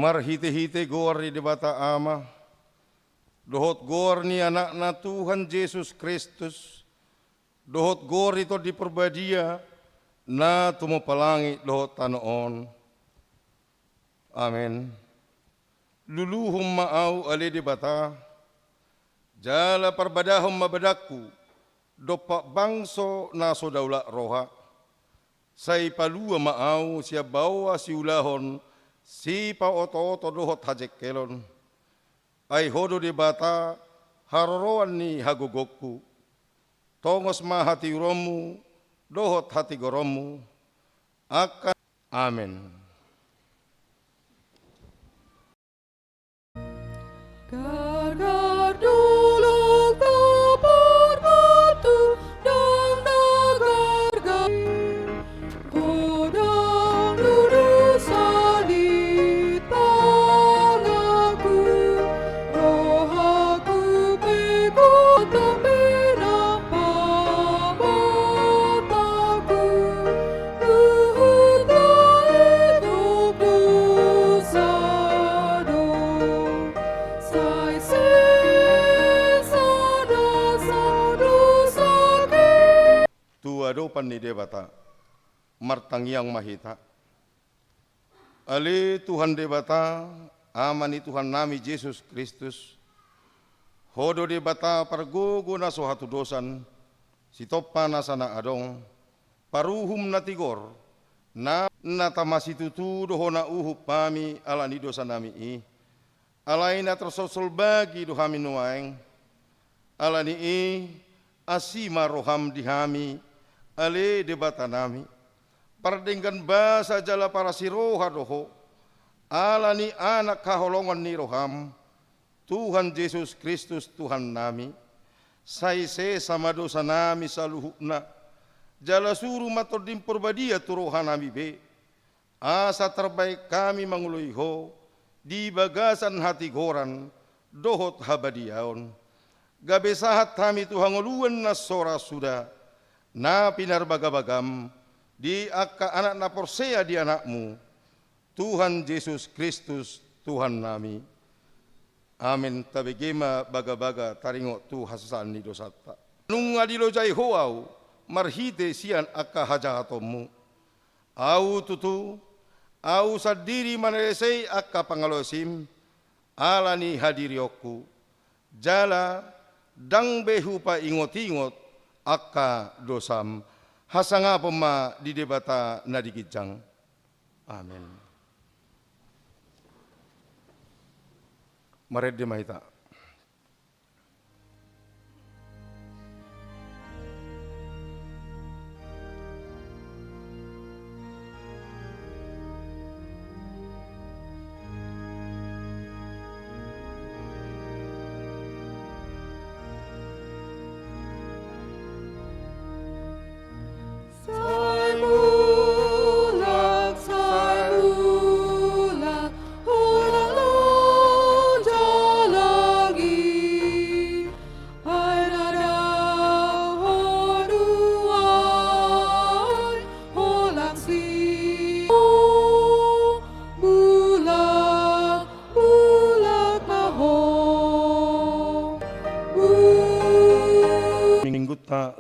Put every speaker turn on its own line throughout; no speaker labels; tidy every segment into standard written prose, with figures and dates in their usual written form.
Marhite-hite gor di bata ama, dohot gor ni anak na Tuhan Yesus Kristus, dohot gor ito di perbadia na tumapalangi dohot tanoon. Amen. Luluhum maaw ali di bata, jala perbadahum mabadaku, dopa bangso na sodaula roha, say palua maaw siya bawa si ulahon, si pa oto-oto dohot hajek kelon, ay hodo di bata haroroan ni hagugokku, tongos mahati romu, dohot hati goromu, akan amen.
Gargar duluk tapar batu dan nagargar godang dudusa di tanganku rohaku pekota berapa mataku luhutlah hidup dosa
Tuadopan ni debata, martangiang mahita. Ali Tuhan debata, amani Tuhan nami Yesus Kristus. Hodo debata pargogo na sohatu dosan, sitopa na sana adong, paruhum na tigor, na natamasitu doho na uhup pami ala ni dosa nami i. Alay na tersosol bagi dohami nuaeng, ala ni i asima roham dihami, ale debata nami, pardenggan basa jala para siroha doho, ala ni anak kaholongan ni roham, Tuhan Yesus Kristus Tuhan nami, saise sama dosa nami saluhukna, jala suruh matodim purbadia turohan nami be, asa terbaik kami manguluiho, di bagasan hati goran, dohot habadiaon, gabe sahat kami Tuhan nguluan na sora sudah, na pinarbagabagam, di akka anak na porsea di anakmu, Tuhan Yesus Kristus Tuhan nami. Amin. Tabigima baga-baga taringo tu hasasan ni dosata. Nung adilo jay hoaw, marhite siyan akka hajatomu. Au tutu, au sadiri manesay akka pangalosim, ala ni hadirioku. Jala, dang behu pa ingot-ingot, akka dosam. Hasanga pema di debata nadigijang. Amin. Mared di mahita.
Jala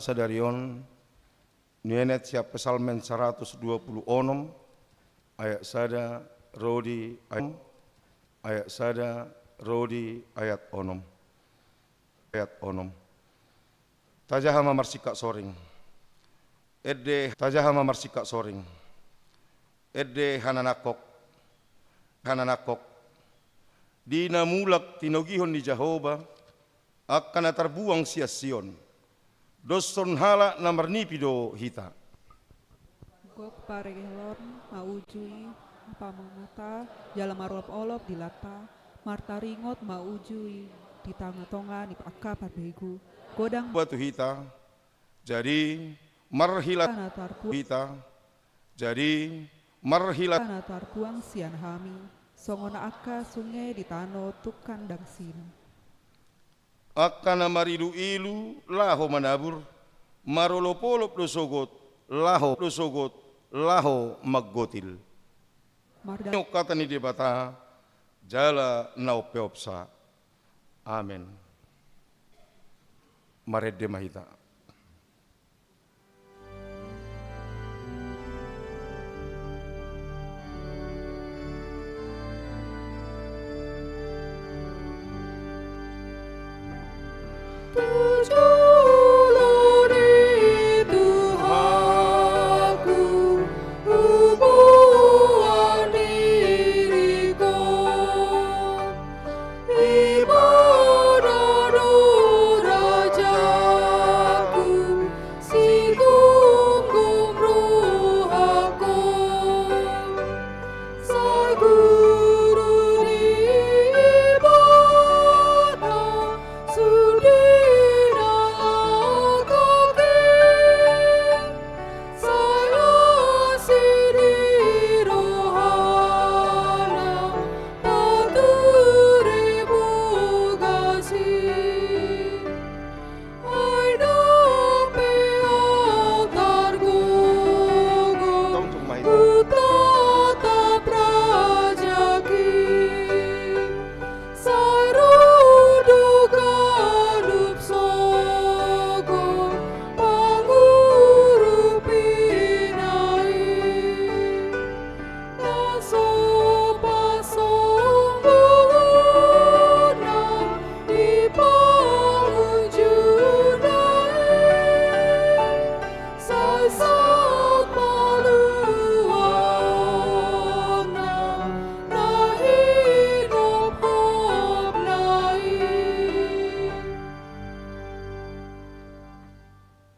sadarion nienet siap pesalmen 120 onom ayat sada rodi ayat sada rodi ayat onom tajahama marsika soring edde tajahama marsika soring edde hananakok dina mulak tinogihon ni Jehovah akan terbuang sia-sion doson hala namar nipido hita
Gok paregelon maujui pamangata jala marolop olop dilata marta ringot maujui di tanga-tonga ni pakka parbegu godang
batu hita jadi marhilat
natar
hita jadi marhilat
natar buang sian hami songona akka sungai di tano tukan dang sinu
akan marilu ilu laho manabur marolopolop dosogot laho maggotil
marda
nyok kata ni debata jala naupeopsa amen maredde mahita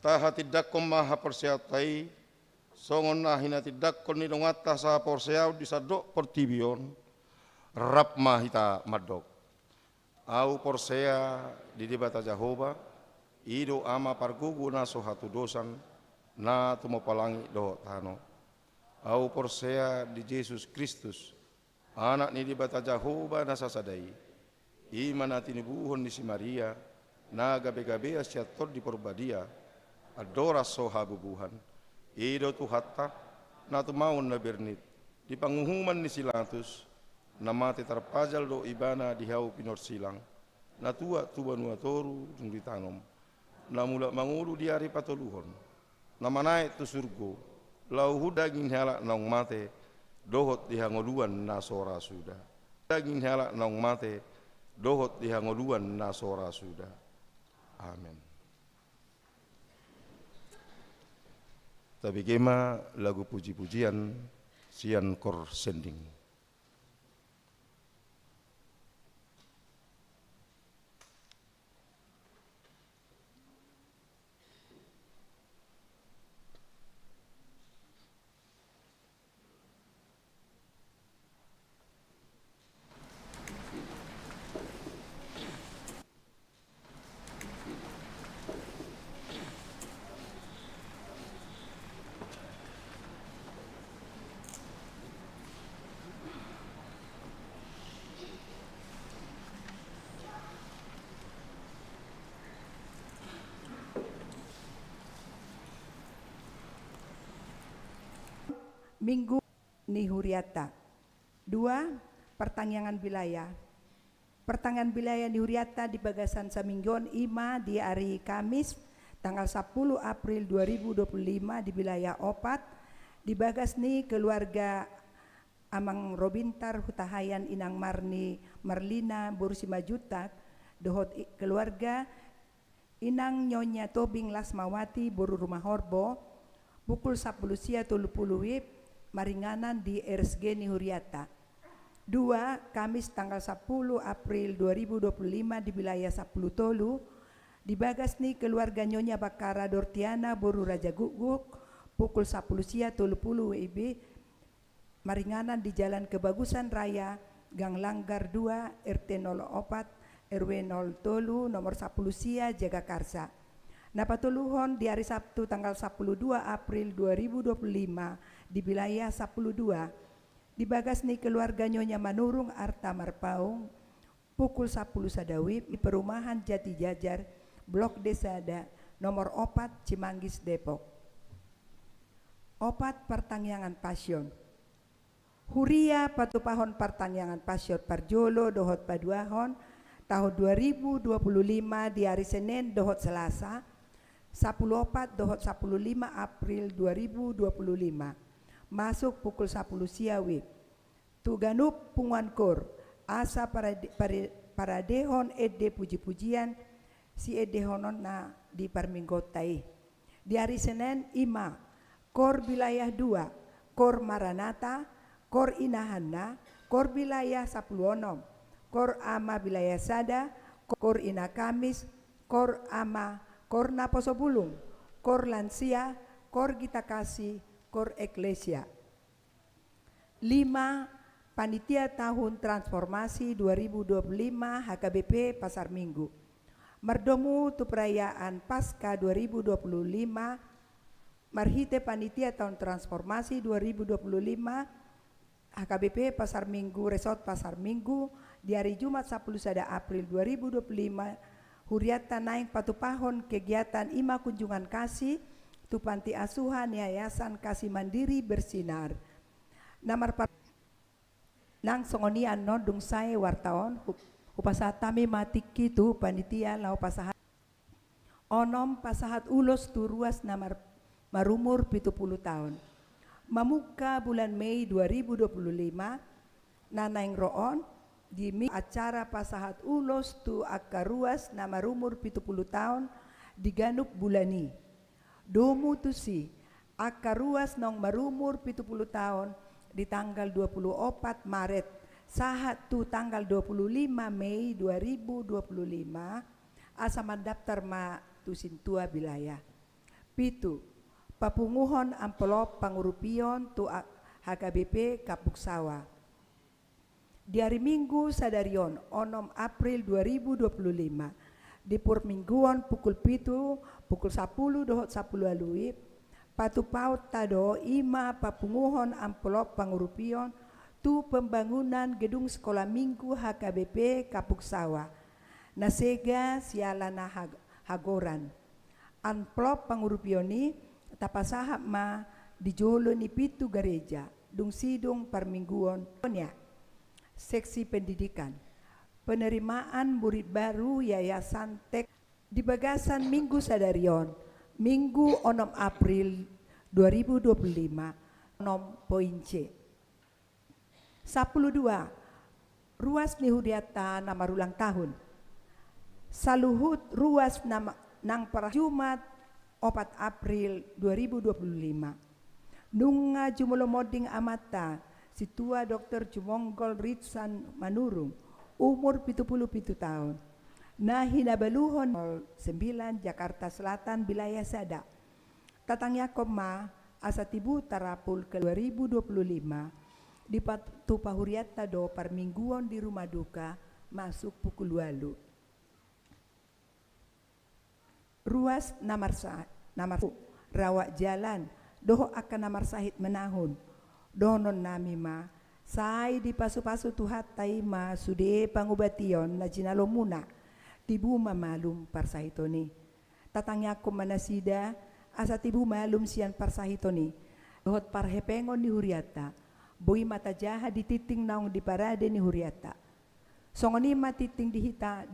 Tahatidak maha persiatai songon nahina tidak kon ni dongata sa porseau disadok pertibion rap mahita madok au porsea di dibata Jehovah ido ama pargugu na sohatu dosan na tumopalangi do tano au porsea di Yesus Kristus anak ni dibata Jehovah na sasadai imana tinibuhon ni si Maria na gabe-gabe asiator di porbadia adora soha bubuhan ido tu hatta na tumaun na bernit di panguhuman ni silatus na mati terpajal do ibana di hau pinor silang na tua nuatoru dung ditanom na mula mangulu di hari patoluhon na manai tu surgo lau hudagin halak naung mate dohot di hangoluan na sora sudah daging halak naung mate dohot di hangoluan na sora sudah amin. Tapi kema lagu puji-pujian sian kor sending.
Minggu ni Huriata. 2. Pertanyaan wilayah. Pertanyaan wilayah di Huriata di Bagasan Saminggon ima di hari Kamis tanggal 10 April 2025 di wilayah Opat, dibagasni keluarga Amang Robintar Hutahayan Inang Marni Marlina Bursimajutak, dohot keluarga Inang Nyonya Tobing Lasmawati Boru Rumah Horbo, pukul 10 sia 30 WIB, maringanan di RSG Nihuriata. 2. Kamis tanggal 10 April 2025 di wilayah Sapulu Tolu, dibagasni keluarga Nyonya Bakara Dortiana Boru Raja Guguk, pukul 10 sia 30 WIB, maringanan di Jalan Kebagusan Raya, Gang Langgar 2, RT 04, RW 0 nomor 10 sia Jagakarsa. Napatuluhon di hari Sabtu tanggal 12 April 2025 di wilayah 12, dibagasni keluarga Nyonya Manurung Arta Marpaung, pukul 10 sadawi di perumahan Jati Jajar, Blok Desada nomor 4 Cimanggis Depok. 4. Pertangyangan Pasyon. Huria patupahon pertangyangan Pasyon Parjolo dohot paduahon tahun 2025 di hari Senin dohot Selasa 14 dohot 15 April 2025 masuk pukul 10 siawi. Tuganup punguan kor asa para dehon ede puji-pujian si edehonon na di Parminggotai. Di hari Senin ima kor wilayah 2, kor Maranata, kor Inahanna, kor wilayah Sapuluonom, kor ama wilayah Sada, kor Ina Kamis, kor ama, kor Naposobulung, kor Lansia, kor Gita Kasih, kor Eklesia. 5. Panitia Tahun Transformasi 2025 HKBP Pasar Minggu. Merdomu tu perayaan Pasca 2025, marhite Panitia Tahun Transformasi 2025 HKBP Pasar Minggu Resort Pasar Minggu di hari Jumat 10 sada April 2025 huriata naik patupahon kegiatan ima kunjungan kasih tu panti asuhan Yayasan Kasih Mandiri Bersinar. Namar nang songonian no dung sae wartawan upasatami matiki tu panitia lau pasahat onom pasahat ulos tu ruas namar marumur 70 tahun. Mamuka bulan Mei 2025 nanaing roon di acara pasahat ulos tu akaruas nama rumur 70 tahun diganup bulani. Domu tu si akaruas nong marumur 70 tahun di tanggal 24 Maret sahat tu tanggal 25 Mei 2025 asa mendaftar ma tu sintua wilayah. Pitu papunguhon amplop pangurupion tu HKBP Kapuksawa. Di hari Minggu sadarion 6 April 2025 di Purmingguan pukul 7 pukul 10 dohot 10 alui patupaut tado ima papunguhon amplop pangurupion tu pembangunan gedung sekolah minggu HKBP Kapuksawa nasega sialana hagoran amplop pangurupioni tapasahap ma dijolo ni pitu gereja dung sidung parmingguon ya. Seksi pendidikan penerimaan murid baru Yayasan Tek di Bagasan Minggu sadarion Minggu 6 April 2025 nom poin C 12 ruas nihudiata nama ulang tahun saluhut ruas nama nang para Jumat 4 April 2025 nunga jumolomoding amata situa Dr. Jumonggol Ritsan Manurung umur 77 tahun nah hinabaluhon 9 Jakarta Selatan wilayah Sada tatangnya koma asa tibu tarapul ke 2025 di patu pahuriata do parmingguon di rumah duka masuk pukul 8 ruas namar rawak jalan doho akan namar sahid menahun donon nami ma sai di pasu-pasu tuhat taima sude pangubation na jinalomuna tibu mamalum parsahitoni tatangnya ko manasida asa tibu malum sian parsahitoni dohot parhepengon ni huriata boy mata jaha di titing naong di parade ni huriata songoni matiting dihita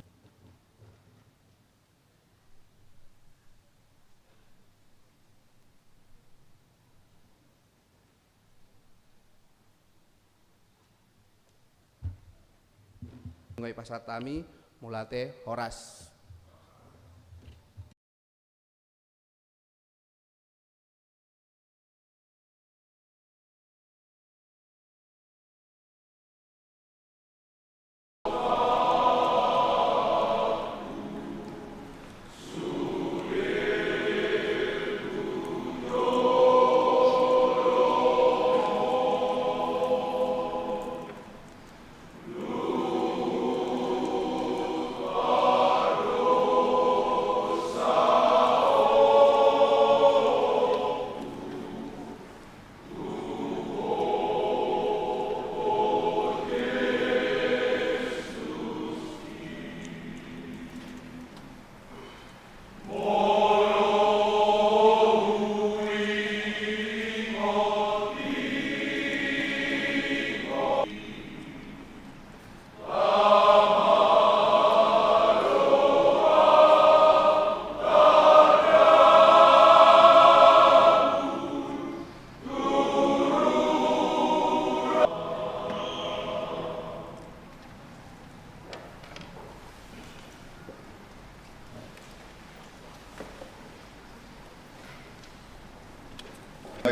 Ngai pasar tami mulate Horas.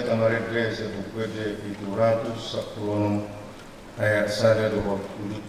Tamare Igreja do Poder Piturados, Saprono, ayat sada do Rokulit.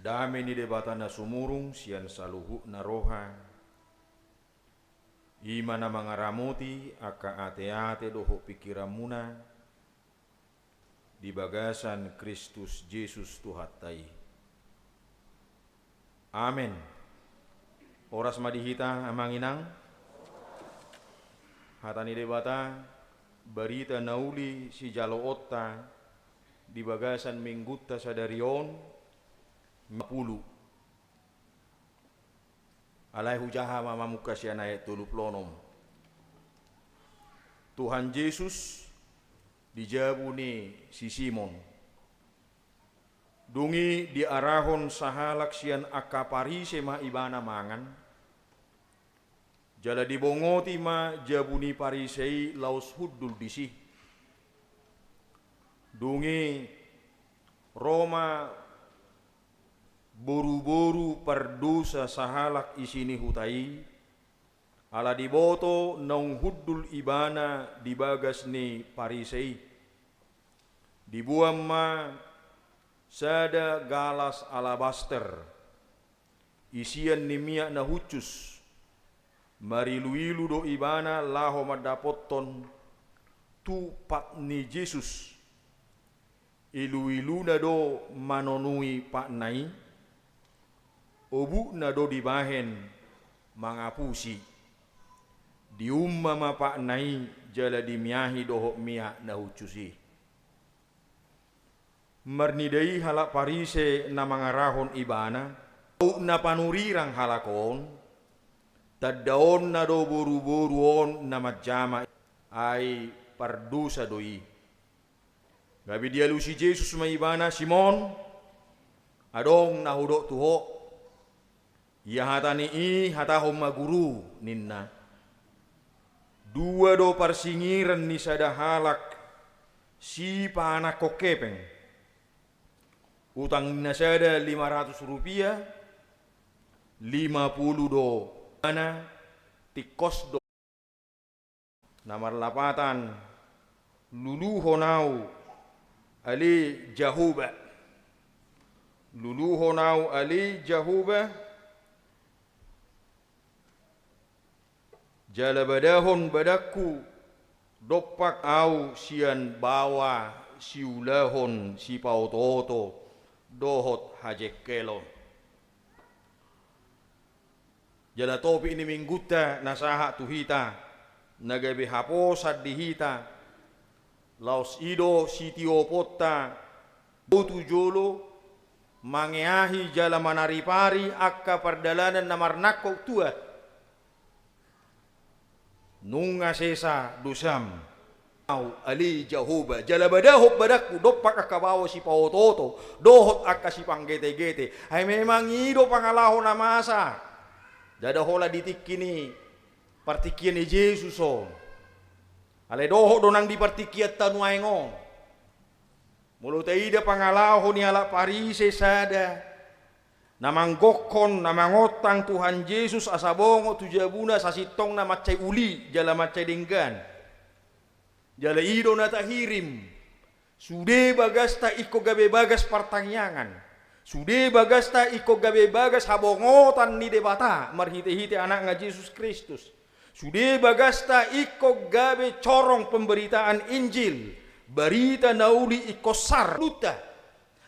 Dame ni debatana sumurung sian saluhu naroha. Imana mangaramuti aka ate-ate doho pikiramuna di bagasan Kristus Yesus Tuhatai. Amin. Oras madihita amanginang hatani debata berita nauli si jalo otta di bagasan minggutta sadarion 50 alai hujaha mama muka sianai tulu plonom. Tuhan Yesus dijabu ni si Simon Dungi diarahon sahalak sian akapari sema ibana mangan. Jala dibongoti ma jabuni parisei laus huddul disih. Dungi Roma boru-boru perdosa sahalak isini hutai. Ala diboto naung huddul ibana dibagas ni parisei. Dibuam ma sada galas alabaster. Isian ni miak na hucus. Mariluilu do ibana laho madapoton tupak ni Jesus. Ilu-ilu na do manonui pak nai. Obu na do dibahen mangapusi. Diumma pak nai jala dimiahi dohok miak na hucusi. Mernidai halak parise na mangarahon ibana. Na panurirang halakon. Tadaon na do boru-boruon na majama ay pardusa doi. Gabi dia lu si Jesus maibana Simon adong nahudok tuho. Ia hatani i hatahom maguru ninna. Dua do parsingiran ni sada halak si panak kokepeng. Utang na sada 500 rupiah 50 do mana tikos do. Namar lapatan lulu honau ali jahuba. Lulu honau ali jahuba. Jala badahon badaku dopak au sian bawa siulahon si pautoto dohot hajekelo. Jala topi ini mingguta nasaha tuhita nagabe haposat dihita laos ido sitiopota botu jolo mangeahi jala manaripari akka pardalanan namarnakko tua nunga sesa dusam au ali jahuba jala badahop badaku dopak akka bawa si pautoto dohot akka si panggete-gete ay memang ido pangalaho na masa dada hola ditikini partikian ni Jesus o ale dohot donang di partikiat tanuaengo mulo taida pangalaho ni ala parise sada namanggokon namangotang Tuhan Yesus asabongo tujabuna sasitong na macay uli jala macay dinggan jala ido na tahirim sude bagasta iko gabe bagas partangyangan sude bagasta iko gabe bagas habongotan ni debata marhite-hite anak nga Jesus Kristus sude bagasta iko gabe corong pemberitaan Injil barita nauli iko sar luta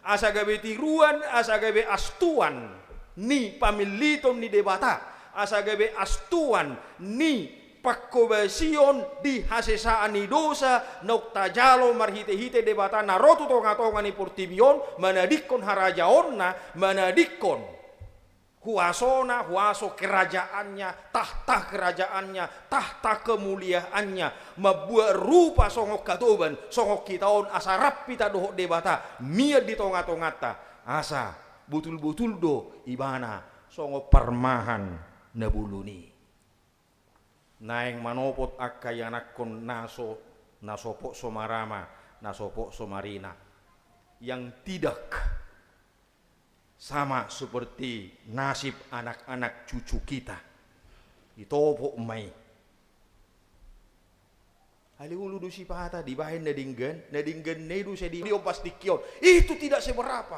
asa gabe tiruan, asa gabe astuan, ni pamiliton ni debata, asa gabe astuan, ni pakkobasion di hasesaan ni dosa, noktajalo marhite-hite debata, narotu tonga-tonga ni portibion, manadikon harajaon na, manadikon huasona, huaso kerajaannya, tahta kerajaannya, tahta kemuliaannya, mabuat rupa songok katoban, songok kitaon asa rapi ta dohok debata, mia di tonga-tongata, asa butul-butul do ibana songok permahan nabuluni. Naeng manopot akayanakon naso, nasopok somarama, nasopok somarina, yang tidak sama seperti nasib anak-anak cucu kita. Itopok mai. Ali ulu du sipata dibahin nadinggan nedu saya di opas dikion. Itu tidak seberapa.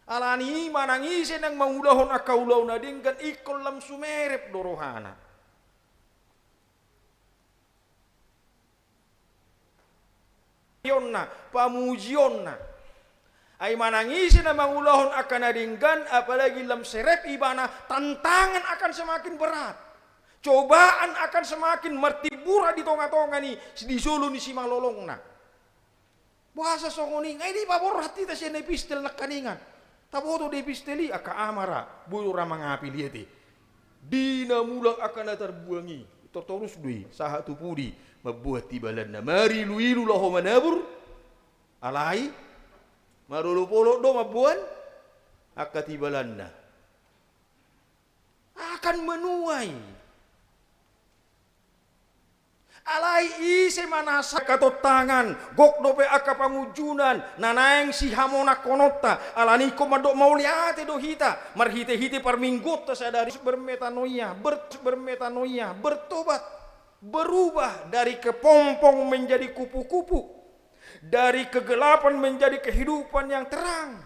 Alani manangisi nang mangulahon akaulaw nadinggan ikol lam sumerep dorohana. Pamujionna ay manangisi na mangulahon akan adinggan apalagi lam serep ibana tantangan akan semakin berat cobaan akan semakin mertibura di tonga-tonga ni di solo ni si malolong na bahasa songoni ngay di pabor hati ta siya na epistel nakaningan taboto di episteli aka amara bulu ramang apiliete di na mulang akan terbuangi terus dui saha tu pudi mabuat tibalanna mari luilu lahu manabur alai marulu polo do mabuan akatibalanna akan menuai alai ise manasa kato tangan gok dope aka pangujunan nanaeng si hamona konota alani ko madok mauliate do hita marhite hite par minggut sadari bermetanoia bertobat berubah dari kepompong menjadi kupu-kupu dari kegelapan menjadi kehidupan yang terang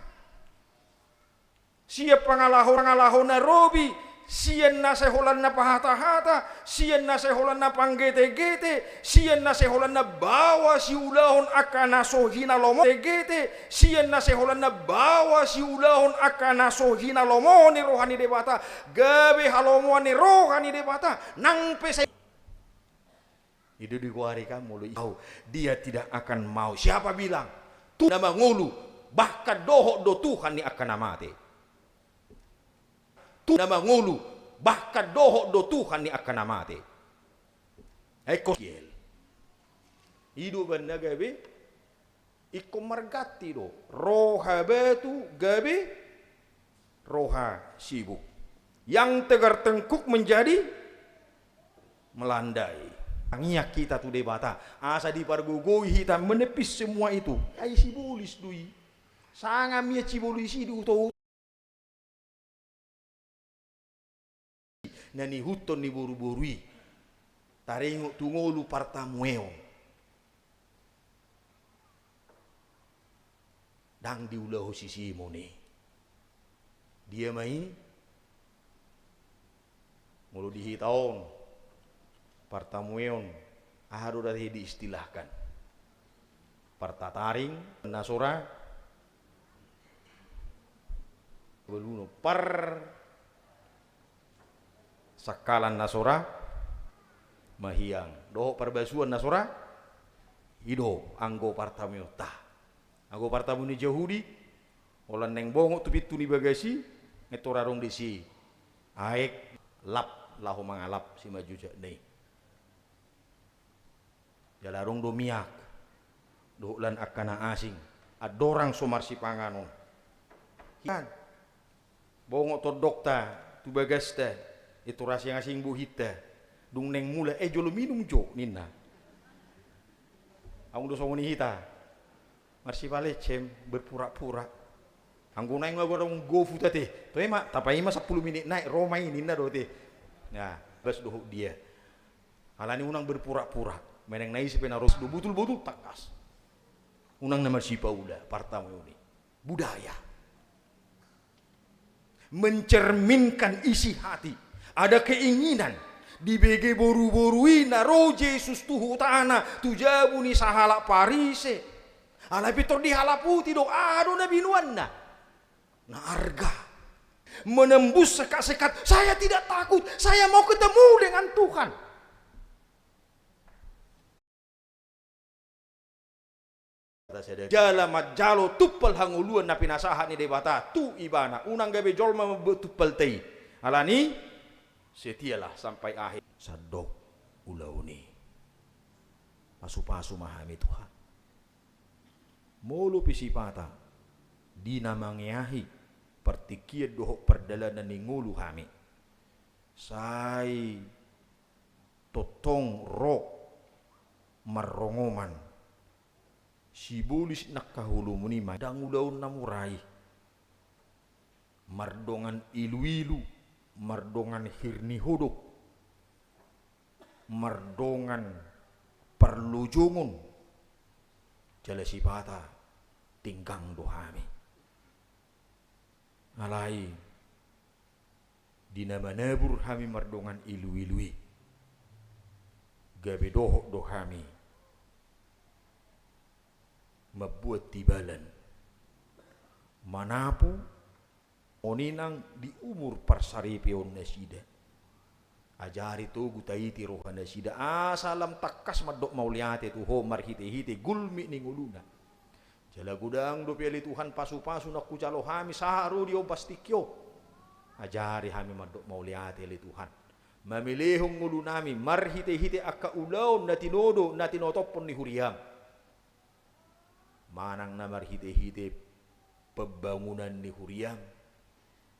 siap pangalahon na robi siyan na seholan na pahata-hata, siyan na seholan na panggete-gete, siyan na seholan na bawa si ulahon akanaso hinalomo gete, siyan na seholan na bawa si ulahon akanaso hinalomo ni rohani debata, gabe halomo ni rohani debata, nang pese itu dikuari kamu dia tidak akan mau. Siapa bilang? Tuh nama ngulu, bahkan dohok do Tuhan ni akan amate. Nama ngulu bahkan dohok do Tuhan ni akan amate. Eko kiel. Idu benda gabe iko margati do. Roha betu gabe roha sibuk. Yang tegar tengkuk menjadi melandai. Angiak kita tu debata. Asa di pargogoi hitam menepis semua itu. Ai sibulis dui. Sangamia cibulis itu to. Nani huton ni buru-burui tarengo tungolu partamueo dang diulahu sisi mone dia mai mulu dihitaon partamueon aharu dari diistilahkan partataring nasora beluno par sakalan nasora mahiang doh perbasuan nasora ido anggo partamio ta anggo partamu ni Yahudi olan neng bongo tupit tuni bagasi ngetorarong disi aek lap lahu mangalap si maju nei jalarong do miak do lan akana asing adorang somar si panganon kan bongo to dokta tu bagasta itu rasa yang asing buhita dung neng mula jolo minum jo nina ang do songoni hita marsi vale cem berpura-pura anggo naing ngagorong go futa te to ema tapai ma 10 menit naik Roma ini nina do te nah bas do dia alani unang berpura-pura meneng nai si penaros do butul-butul takas unang nama si Paula partamu ini budaya mencerminkan isi hati. Ada keinginan di BG boru-borui naro Yesus tuhu tanah tujabu ni sahala parise ala pitor di halaputi do ado na binuan na arga menembus sekat-sekat saya tidak takut saya mau ketemu dengan Tuhan jalamat jalo tuppal hanguluan na pinasahan ni debata tu ibana unang gabe jolma betuppal tei alani setialah sampai akhir sadok ulauni pasu-pasu mahami Tuhan mulu pisipata dinamangiahi pertikir dohok perdalanan ni ngulu hami sai totong rok marongoman sibulis nakahulu munima dangudaun namurai mardongan ilu-ilu mardongan hirni huduk mardongan perlujungun jalasi pata tinggang dohami alai dina manabur hami mardongan ilu-ilui gabe dohok dohami mabuat tibalan manapu oninang di umur parsaripion nasida ajari to gutaiti rohan nasida asalam takkas madok mauliate tu ho marhite-hite gulmi ning uluna jala gudang do peli Tuhan pasu-pasu nak kucalo hami saharu dio bastikyo ajari hami madok mauliate li Tuhan mamilihong ulu nami marhite-hite akka ulaw na tinodo na tinotopon ni Huriam. Manang na marhite-hite pembangunan ni Huriam.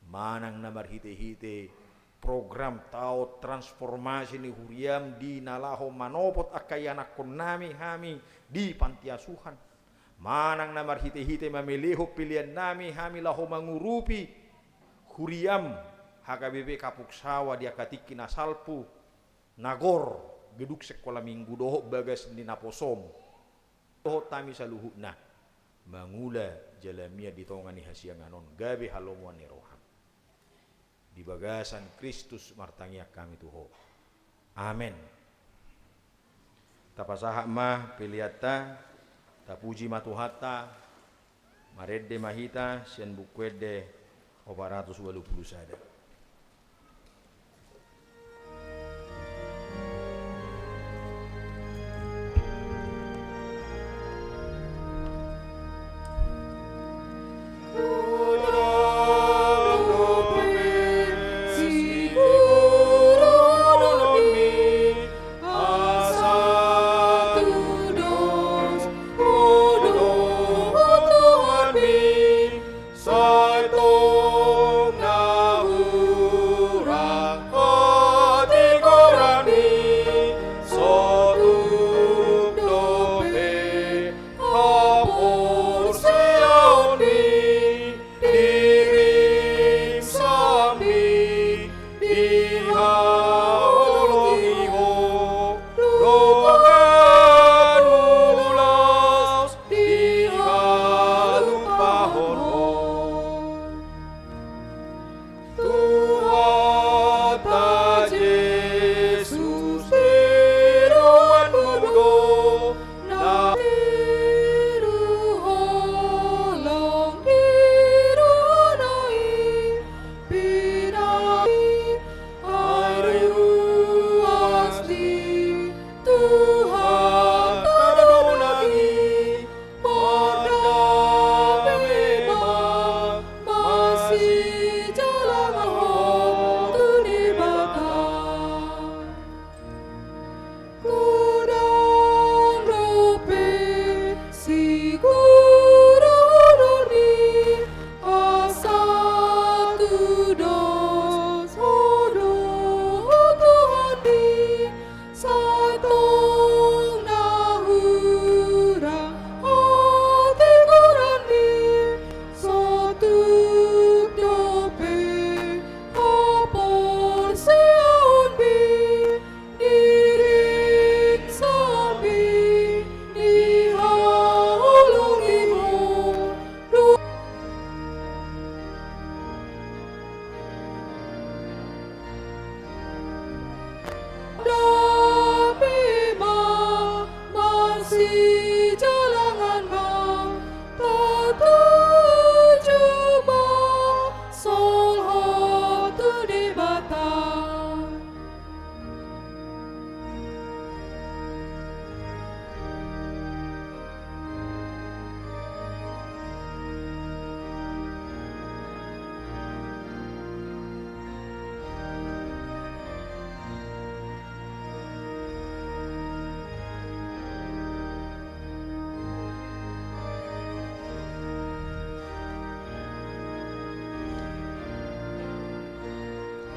Manang na marhite-hite program tao transformasi ni Huriam di nalaho manopot akayanak kon nami hami di panti asuhan. Manang na marhite-hite mamiliho pilihan nami hami laho mangurupi Huriam HKBP Kapuksawa dia katiki nasalpu nagor geduk sekolah minggu doho bagas di naposom doho tami saluhuna mangula jalamia di tongani hasianganon gabe halomuan ni roham di bagasan Kristus martangia kami tuho amin. Tapasaha mah piliata tapuji matuhata marede mahita sian bukwede 420 sada.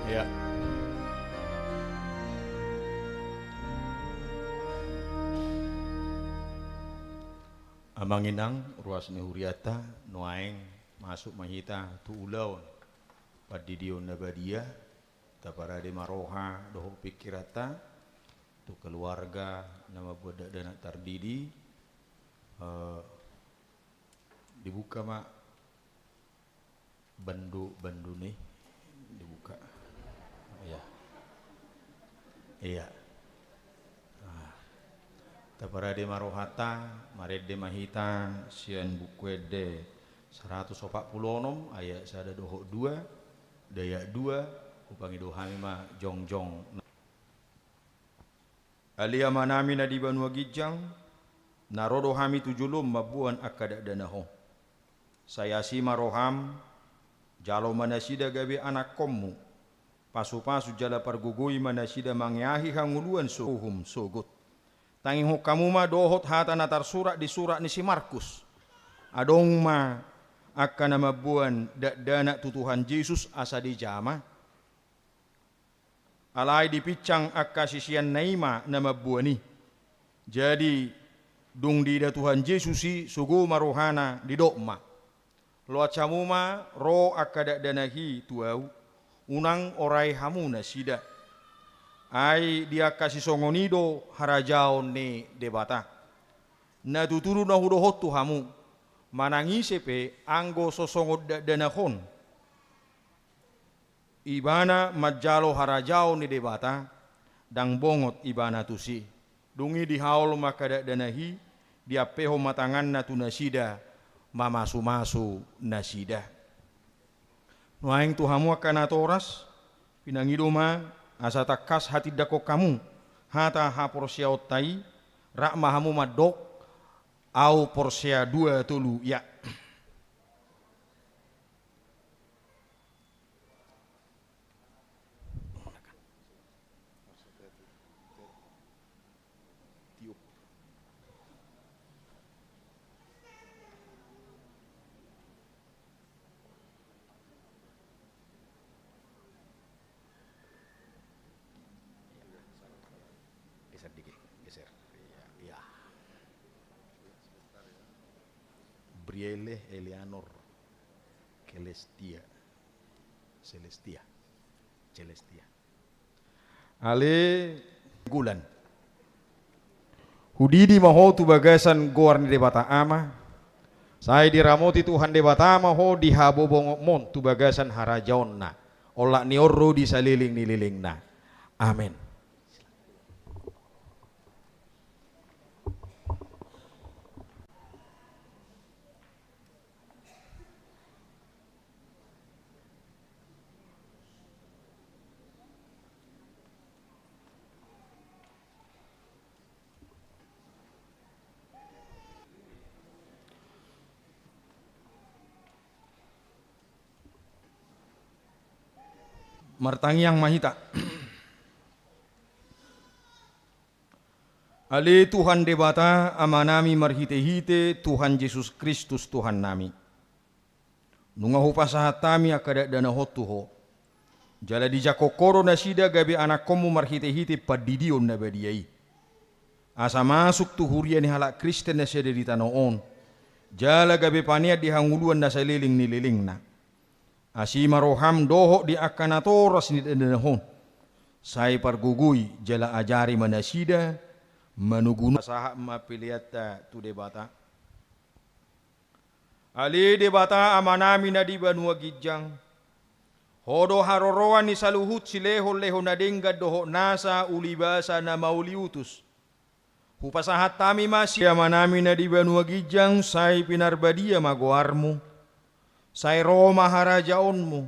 Ya. Amanginang ruas ni Huriata nuaeng masuk mahita tu ulau padidio nabadia taparade maroha doho pikirata tu keluarga nama budak dana tardidi dibuka mak bandu nih dibuka ya iya taparade marohata marede mahita sian bukwede 146 ayat sada doho 2 daya 2 upangi dohami ma jongjong alia manami na di Banua Gijang narodo hami tujulum mabuan akada danaho saya si maroham jalo manasida gabe anak kommu Pasu-pasu jala pargugui manasida mangyahi hanguluan suhum sogot. Tanging hukamu ma dohot hata natar surat di surat ni si Markus. Adong ma akan namabuan dana tutuhan Yesus asa di jama. Alay dipicang akka sisian naima namabuani. Jadi dung dida Tuhan Yesus si sugu maruhana di dokma. Loat camuma ro akka danahi tuau. Unang orai hamuna sida. Ai dia kasih songonido harajaon ne debata. Na tuturu na hudohot tu hamu. Manangi sepe anggo sosongod danahon. Ibana majalo harajao ni debata dang bongot ibana tusi. Dungi di haul maka danahi dia peho matangan na tunasida mamasu-masu nasida. Nuaing tuhamu akan atoras pinangidoma asa takas hati dako kamu hata ha porsia otai rak mahamu madok au porsia 2 tulu ya. Geser dikit, geser. Ya. Brielle Eleanor Celestia. Ale gulan. Hudidi maho tu bagasan goar ni debata ama. Saya diramoti Tuhan debata maho dihabobong mon tu bagasan harajaon na. Ola ni orro di saliling nililing na. Amin. Martangi yang mahita. Ali Tuhan debata amanami marhite-hite Tuhan Yesus Kristus Tuhan nami. Nungahu pasahatami akada dana hotuho. Jala di jakokoro nasida gabe anak komu marhite-hite padidion na badiai. Asa masuk tu hurian halak Kristen na siya di tanoon. Jala gabe pania di hanguluan na sa liling nililing na. Asima roham doho di akanatoras ni danahon. Saya pargugui jala ajari manasida manuguna sahak mapiliata tu debata. Ali debata amanami na di banua gijang. Hodo haroroan ni saluhut sileho leho na denggad doho nasa ulibasa na mauliutus. Hupasahat tami masih amanami na di banua gijang say pinarbadia magoarmu. Say Roma harajaonmu.